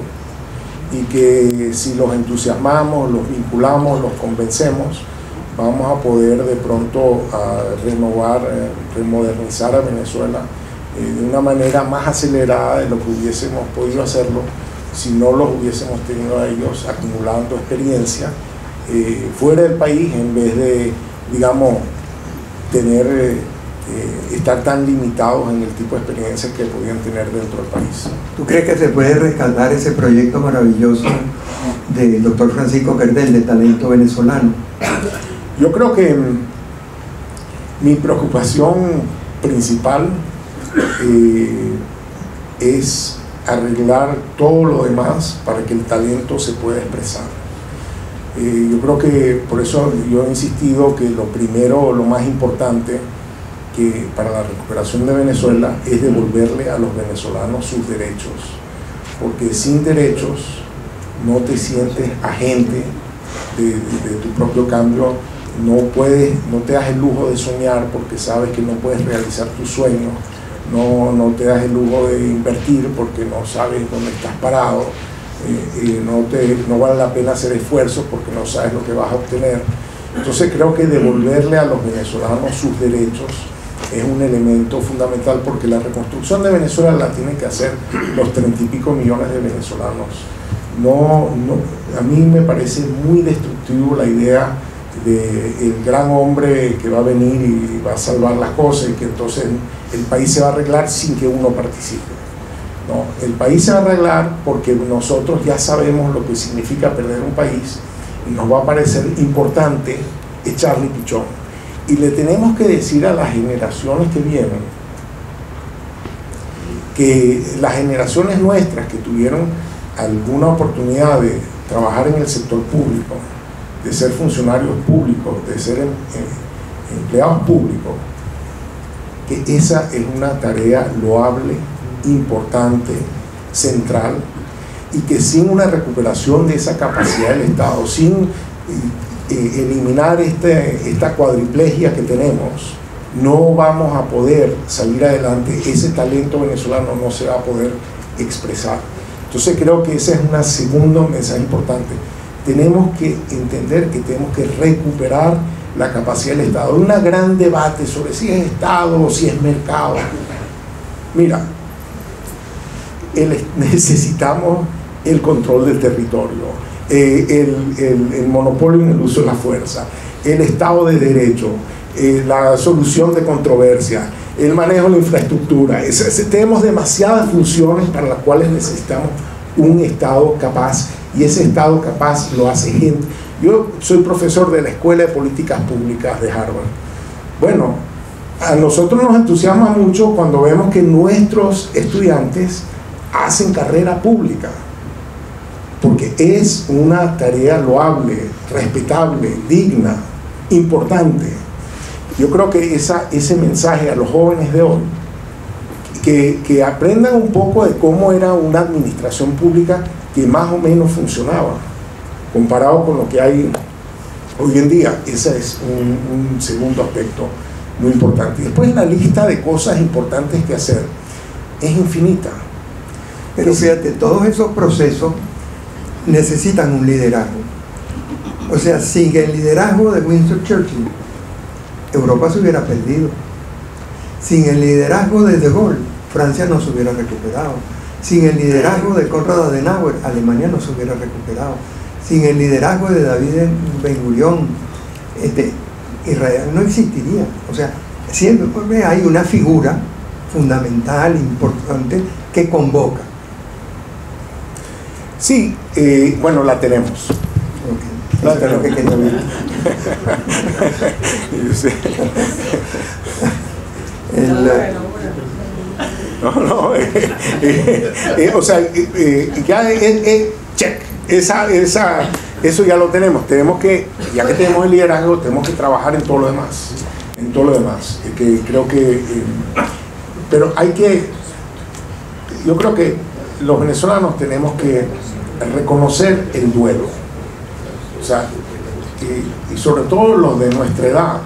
y que si los entusiasmamos, los vinculamos, los convencemos, vamos a poder de pronto renovar, remodernizar a Venezuela de una manera más acelerada de lo que hubiésemos podido hacerlo si no los hubiésemos tenido a ellos acumulando experiencia fuera del país, en vez de, digamos, estar tan limitados en el tipo de experiencias que podían tener dentro del país. ¿Tú crees que se puede rescatar ese proyecto maravilloso del doctor Francisco Kerdel de talento venezolano? Yo creo que mi preocupación principal es arreglar todo lo demás para que el talento se pueda expresar. Yo creo que por eso yo he insistido que lo primero, lo más importante que para la recuperación de Venezuela es devolverle a los venezolanos sus derechos, porque sin derechos no te sientes agente de tu propio cambio, no te das el lujo de soñar porque sabes que no puedes realizar tus sueños, no te das el lujo de invertir porque no sabes dónde estás parado, no vale la pena hacer esfuerzos porque no sabes lo que vas a obtener. Entonces creo que devolverle a los venezolanos sus derechos es un elemento fundamental, porque la reconstrucción de Venezuela la tienen que hacer los 30 y pico millones de venezolanos. A mí me parece muy destructivo la idea del gran hombre que va a venir y va a salvar las cosas y que entonces el país se va a arreglar sin que uno participe. No, el país se va a arreglar porque nosotros ya sabemos lo que significa perder un país y nos va a parecer importante echarle pichón. Y le tenemos que decir a las generaciones que vienen que las generaciones nuestras que tuvieron alguna oportunidad de trabajar en el sector público, de ser funcionarios públicos, de ser empleados públicos, que esa es una tarea loable, importante, central, y que sin una recuperación de esa capacidad del Estado, sin eliminar esta cuadriplegia que tenemos, no vamos a poder salir adelante. Ese talento venezolano no se va a poder expresar. Entonces creo que ese es un segundo mensaje importante. Tenemos que entender que tenemos que recuperar la capacidad del Estado. Hay un gran debate sobre si es Estado o si es mercado. Mira, necesitamos el control del territorio, el monopolio en el uso de la fuerza, el Estado de Derecho, la solución de controversias, el manejo de la infraestructura. Tenemos demasiadas funciones para las cuales necesitamos un Estado capaz, y ese Estado capaz lo hace gente. Yo soy profesor de la Escuela de Políticas Públicas de Harvard. Bueno, a nosotros nos entusiasma mucho cuando vemos que nuestros estudiantes hacen carrera pública, porque es una tarea loable, respetable, digna, importante. Yo creo que ese mensaje a los jóvenes de hoy, que aprendan un poco de cómo era una administración pública que más o menos funcionaba, comparado con lo que hay hoy en día. Ese es un segundo aspecto muy importante. Y después la lista de cosas importantes que hacer es infinita. Pero fíjate, todos esos procesos necesitan un liderazgo. O sea, sin el liderazgo de Winston Churchill, Europa se hubiera perdido. Sin el liderazgo de De Gaulle, Francia no se hubiera recuperado. Sin el liderazgo de Konrad Adenauer, Alemania no se hubiera recuperado. Sin el liderazgo de David Ben Gurión, Israel no existiría. O sea, siempre hay una figura fundamental, importante, que convoca. Sí, bueno, la tenemos. Okay. La tenemos. O sea, ya check, eso ya lo tenemos. Tenemos que, ya que tenemos el liderazgo, tenemos que trabajar en todo lo demás. En todo lo demás. Que creo que, pero yo creo que los venezolanos tenemos que reconocer el duelo. O sea, y sobre todo los de nuestra edad.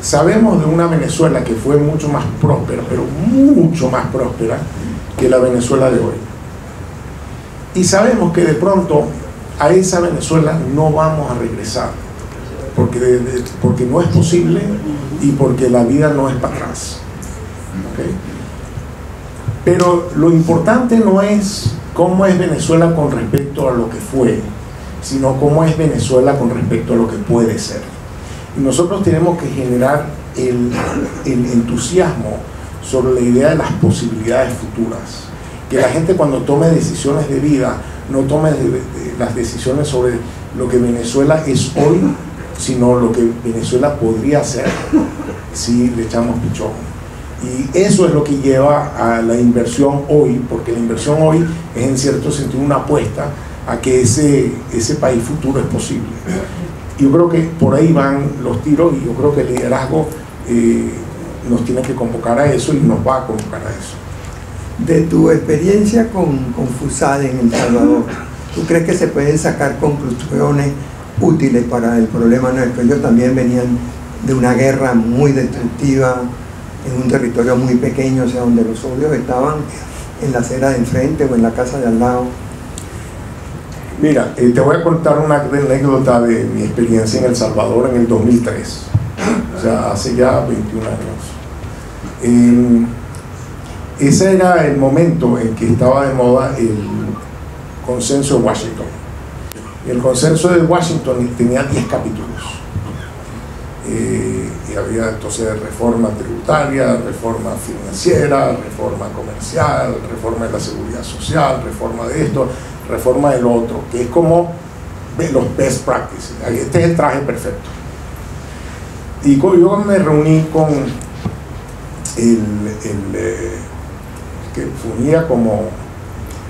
Sabemos de una Venezuela que fue mucho más próspera, pero mucho más próspera que la Venezuela de hoy. Y sabemos que de pronto a esa Venezuela no vamos a regresar, porque no es posible y porque la vida no es para atrás. ¿Okay? Pero lo importante no es cómo es Venezuela con respecto a lo que fue, sino cómo es Venezuela con respecto a lo que puede ser. Y nosotros tenemos que generar el entusiasmo sobre la idea de las posibilidades futuras. Que la gente, cuando tome decisiones de vida, no tome las decisiones sobre lo que Venezuela es hoy, sino lo que Venezuela podría ser si le echamos pichón. Y eso es lo que lleva a la inversión hoy, porque la inversión hoy es en cierto sentido una apuesta a que ese país futuro es posible. Yo creo que por ahí van los tiros, y yo creo que el liderazgo nos tiene que convocar a eso y nos va a convocar a eso. De tu experiencia con FUSAD en El Salvador, ¿tú crees que se pueden sacar conclusiones útiles para el problema nuestro? Ellos también venían de una guerra muy destructiva en un territorio muy pequeño, o sea, donde los odios estaban en la acera de enfrente o en la casa de al lado. Mira, te voy a contar una anécdota de mi experiencia en El Salvador en el 2003, o sea, hace ya 21 años. Ese era el momento en que estaba de moda el consenso de Washington. Y el consenso de Washington tenía 10 capítulos. Y había entonces reforma tributaria, reforma financiera, reforma comercial, reforma de la seguridad social, reforma de esto, reforma del otro, que es como los best practices. Este es el traje perfecto. Y yo me reuní con que fungía como,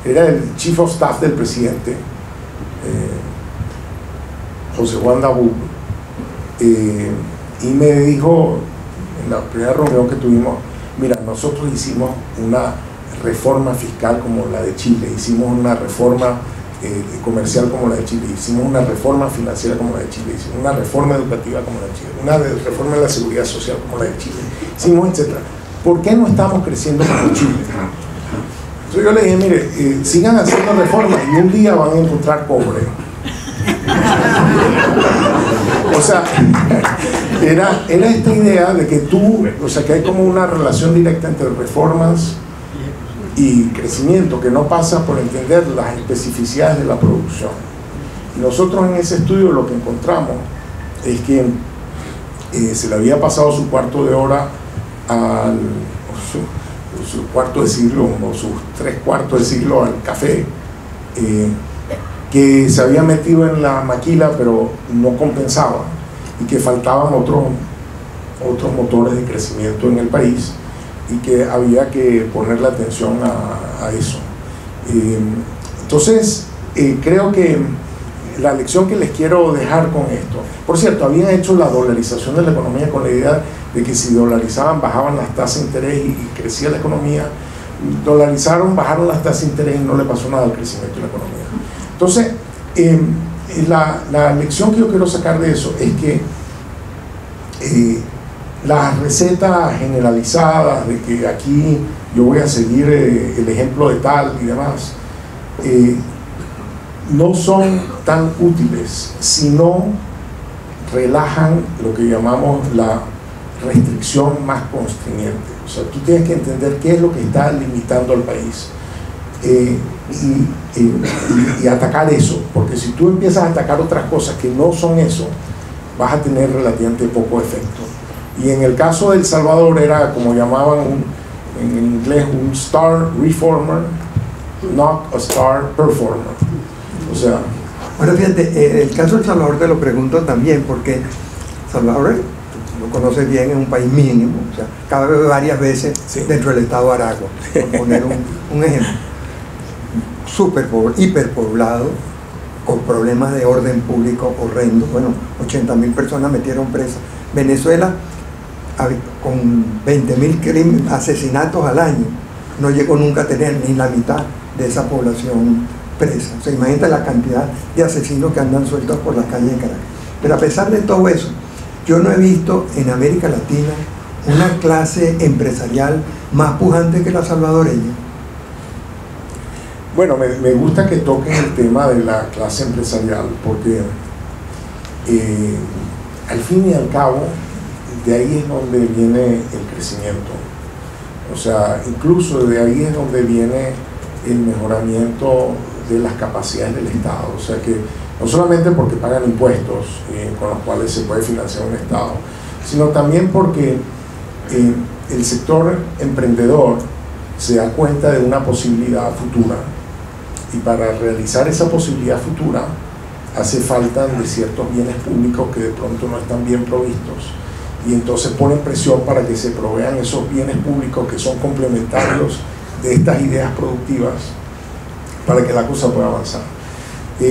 era el chief of staff del presidente, José Juan Dabú, y me dijo en la primera reunión que tuvimos: mira, nosotros hicimos una reforma fiscal como la de Chile, hicimos una reforma comercial como la de Chile, hicimos una reforma financiera como la de Chile, hicimos una reforma educativa como la de Chile, una reforma de la seguridad social como la de Chile, hicimos etcétera. ¿Por qué no estamos creciendo como Chile? Entonces yo le dije, mire, sigan haciendo reformas y un día van a encontrar cobre. O sea, era esta idea de que que hay como una relación directa entre reformas y crecimiento que no pasa por entender las especificidades de la producción. Y nosotros en ese estudio lo que encontramos es que se le había pasado su cuarto de hora su cuarto de siglo o sus 3/4 de siglo al café, que se había metido en la maquila pero no compensaba y que faltaban otros motores de crecimiento en el país y que había que ponerle atención a eso. Entonces creo que la lección que les quiero dejar con esto, por cierto, habían hecho la dolarización de la economía con la idea de que si dolarizaban bajaban las tasas de interés y crecía la economía. Dolarizaron, bajaron las tasas de interés y no le pasó nada al crecimiento de la economía. Entonces la lección que yo quiero sacar de eso es que las recetas generalizadas de que aquí yo voy a seguir el ejemplo de tal y demás no son tan útiles si no relajan lo que llamamos la restricción más constreñente. O sea, tú tienes que entender qué es lo que está limitando al país y atacar eso, porque si tú empiezas a atacar otras cosas que no son eso, vas a tener relativamente poco efecto. Y en el caso de El Salvador era como llamaban en inglés un star reformer, not a star performer. O sea, bueno, fíjate, el caso de El Salvador te lo pregunto también porque El Salvador, tú lo conoces bien, es un país mínimo, o sea, cabe varias veces dentro del estado de Aragua, por poner un ejemplo. Hiperpoblado, con problemas de orden público horrendos. Bueno, 80.000 personas metieron presas. Venezuela, con 20.000 asesinatos al año, no llegó nunca a tener ni la mitad de esa población presa. O sea, imagínate la cantidad de asesinos que andan sueltos por las calles de Caracas. Pero a pesar de todo eso, yo no he visto en América Latina una clase empresarial más pujante que la salvadoreña. Bueno, me gusta que toquen el tema de la clase empresarial porque al fin y al cabo de ahí es donde viene el crecimiento. O sea, incluso de ahí es donde viene el mejoramiento de las capacidades del Estado. O sea que no solamente porque pagan impuestos con los cuales se puede financiar un Estado, sino también porque el sector emprendedor se da cuenta de una posibilidad futura y para realizar esa posibilidad futura hace falta de ciertos bienes públicos que de pronto no están bien provistos y entonces ponen presión para que se provean esos bienes públicos que son complementarios de estas ideas productivas para que la cosa pueda avanzar.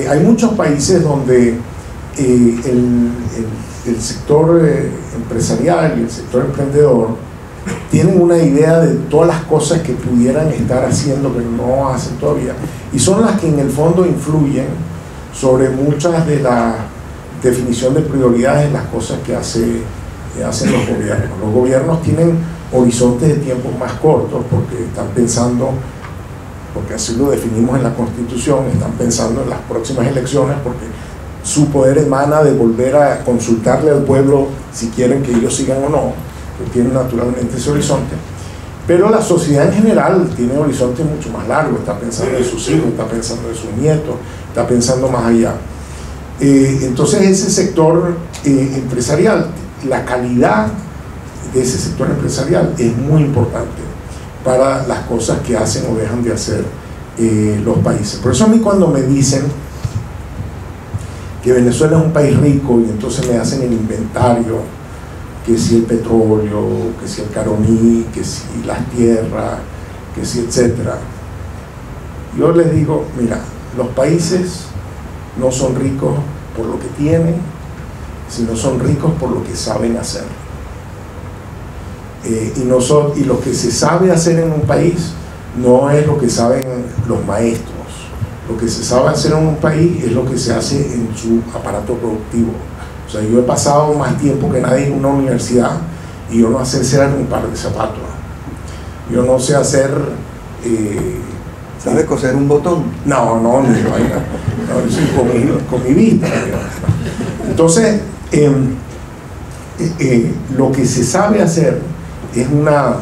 Hay muchos países donde el sector empresarial y el sector emprendedor tienen una idea de todas las cosas que pudieran estar haciendo pero no hacen todavía y son las que en el fondo influyen sobre muchas de la definición de prioridades en las cosas que hacen los gobiernos. Los gobiernos tienen horizontes de tiempo más cortos porque están pensando, porque así lo definimos en la Constitución, están pensando en las próximas elecciones porque su poder emana de volver a consultarle al pueblo si quieren que ellos sigan o no, que tienen naturalmente ese horizonte. Pero la sociedad en general tiene horizontes mucho más largos, está pensando en sus hijos, está pensando en sus nietos, está pensando más allá. Entonces ese sector empresarial, la calidad de ese sector empresarial es muy importante para las cosas que hacen o dejan de hacer los países. Por eso a mí cuando me dicen que Venezuela es un país rico y entonces me hacen el inventario, que si el petróleo, que si el caroní, que si las tierras, que si etcétera, yo les digo, mira, los países no son ricos por lo que tienen, sino son ricos por lo que saben hacer. Y lo que se sabe hacer en un país no es lo que saben los maestros. Lo que se sabe hacer en un país es lo que se hace en su aparato productivo. O sea, yo he pasado más tiempo que nadie en una universidad y yo no sé hacer un par de zapatos. Yo no sé hacer... ¿Sabe coser un botón? No, ni vaina. No, sí, con mi vista. Entonces, lo que se sabe hacer es una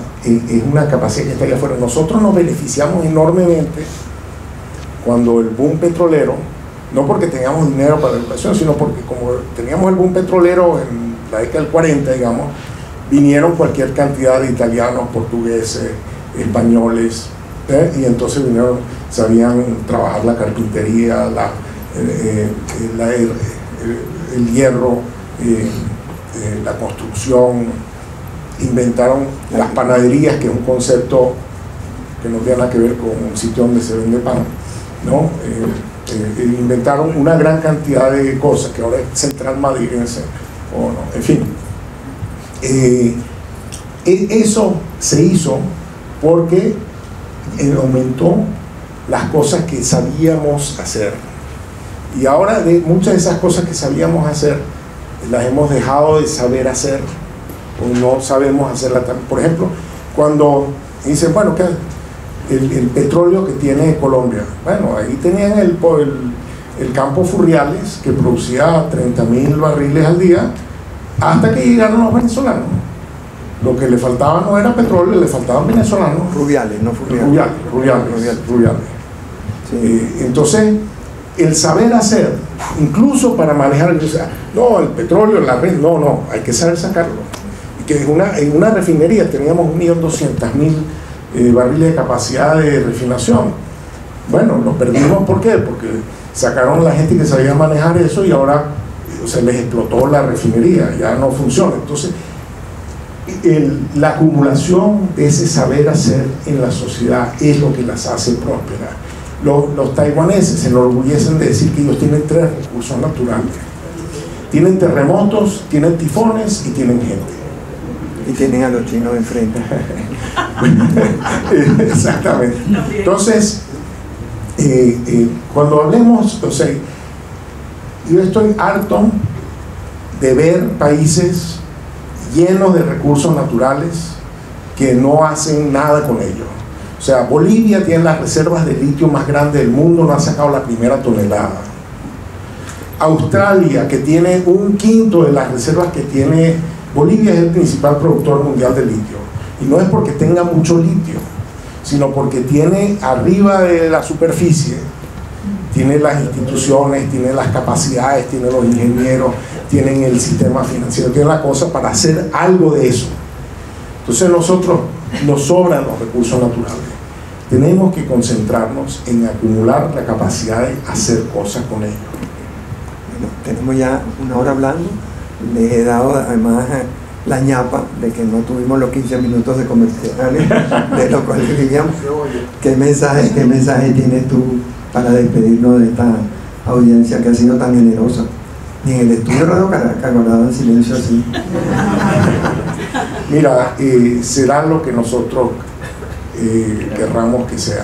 capacidad que está allá afuera. Nosotros nos beneficiamos enormemente cuando el boom petrolero, no porque tengamos dinero para la educación, sino porque como teníamos el boom petrolero en la década del 40, digamos, vinieron cualquier cantidad de italianos, portugueses, españoles, y entonces vinieron, sabían trabajar la carpintería, el hierro, la construcción, inventaron las panaderías, que es un concepto que no tiene nada que ver con un sitio donde se vende pan, ¿no? Inventaron una gran cantidad de cosas que ahora es Central Madrilense, o no, en fin. Eso se hizo porque aumentó las cosas que sabíamos hacer, y ahora muchas de esas cosas que sabíamos hacer las hemos dejado de saber hacer, o no sabemos hacerlas. Por ejemplo, cuando dicen, bueno, ¿qué? El petróleo que tiene Colombia, bueno, ahí tenían el campo Furriales, que producía 30.000 barriles al día, hasta que llegaron los venezolanos. Lo que le faltaba no era petróleo, le faltaban venezolanos. Rubiales, no Furriales. Rubiales. Sí. Entonces, el saber hacer, incluso para manejar, no, el petróleo, la red, no, hay que saber sacarlo. Y que en una refinería teníamos 1.200.000 barriles de capacidad de refinación. Bueno, lo perdimos, ¿por qué? Porque sacaron a la gente que sabía manejar eso y ahora se les explotó la refinería, ya no funciona. Entonces, la acumulación de ese saber hacer en la sociedad es lo que las hace prósperas. Los taiwaneses se enorgullecen de decir que ellos tienen 3 recursos naturales: tienen terremotos, tienen tifones y tienen gente. Y tienen a los chinos enfrente. Exactamente. Entonces, cuando hablemos, o sea, yo estoy harto de ver países llenos de recursos naturales que no hacen nada con ellos. O sea, Bolivia tiene las reservas de litio más grandes del mundo, no ha sacado la primera tonelada. Australia, que tiene 1/5 de las reservas que tiene Bolivia, es el principal productor mundial de litio. Y no es porque tenga mucho litio, sino porque tiene arriba de la superficie, tiene las instituciones, tiene las capacidades, tiene los ingenieros, tienen el sistema financiero, tiene la cosa para hacer algo de eso. Entonces nosotros nos sobran los recursos naturales. Tenemos que concentrarnos en acumular la capacidad de hacer cosas con ellos. Bueno, tenemos ya 1 hora hablando. Les he dado además la ñapa de que no tuvimos los 15 minutos de comerciales, de lo cual escribíamos. ¿Qué mensaje tienes tú para despedirnos de esta audiencia que ha sido tan generosa? Ni en el estudio de Radio Caracas guardado en silencio así. Mira, será lo que nosotros querramos que sea.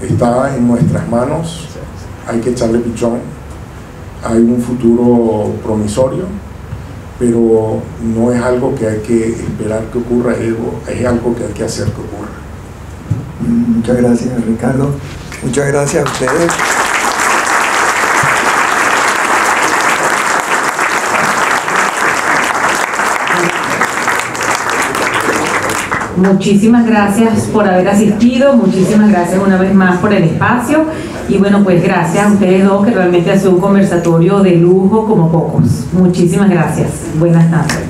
Está en nuestras manos, hay que echarle pichón. Hay un futuro promisorio, pero no es algo que hay que esperar que ocurra, es algo que hay que hacer que ocurra. Muchas gracias, Ricardo. Muchas gracias a ustedes. Muchísimas gracias por haber asistido, muchísimas gracias una vez más por el espacio, y bueno, pues gracias a ustedes dos, que realmente ha sido un conversatorio de lujo como pocos. Muchísimas gracias. Buenas tardes.